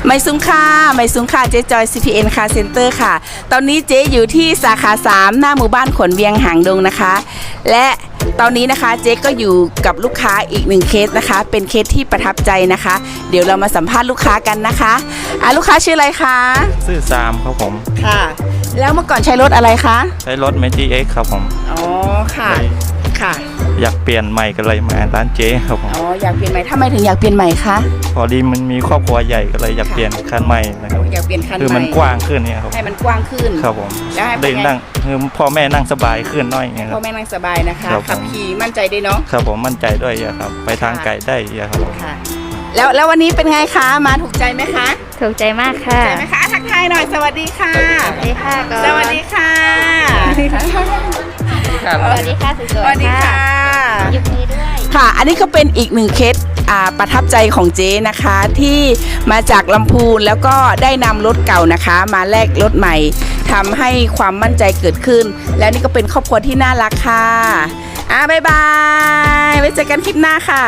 ไม่ซุ้มค่าเจ๊จอย CPN Car Center ค่ะตอนนี้เจ๊อยู่ที่สาขา 3 หน้าหมู่บ้านขนเวียงหางดงนะคะและตอนนี้นะคะเจ๊ก็อยู่กับลูกค้าอีก1เคสนะคะเป็นเคสที่ประทับใจนะคะเดี๋ยวเรามาสัมภาษณ์ลูกค้ากันนะคะลูกค้าชื่ออะไรคะชื่อซามครับผมค่ะแล้วเมื่อก่อนใช้รถอะไรคะใช้รถ Magic X ครับผมอ๋อค่ะค่ะอยากเปลี่ยนใหม่ก็เลยมาร้านเจ๊ครับผมอ๋ออยากเปลี่ยนใหม่ทำไมถึงอยากเปลี่ยนใหม่คะพอดีมันมีครอบครัวใหญ่ก็เลยอยากเปลี่ยนคันใหม่นะครับอยากเปลี่ยนคันใหม่คือมันกว้างขึ้นเนี่ยครับให้มันกว้างขึ้นครับผมแล้วให้ได้นั่งพ่อแม่นั่งสบายขึ้นน้อยเนี่ยครับพ่อแม่นั่งสบายนะคะขับขี่มั่นใจได้เนาะครับผมมั่นใจด้วยครับไปทางไกลได้ครับผมค่ะแล้ววันนี้เป็นไงคะมาถูกใจไหมคะถูกใจมากค่ะถูกใจไหมคะทักทายหน่อยสวัสดีค่ะสวัสดีค่ะสวัสดีค่ะสวัสดีค่ะสวัสดีค่ะยกมือด้วยค่ะอันนี้ก็เป็นอีก1เคสประทับใจของเจ๊นะคะที่มาจากลำพูนแล้วก็ได้นำรถเก่านะคะมาแลกรถใหม่ทำให้ความมั่นใจเกิดขึ้นแล้วนี่ก็เป็นครอบครัวที่น่ารักค่ะบ๊ายบายไว้เจอกันคลิปหน้าค่ะ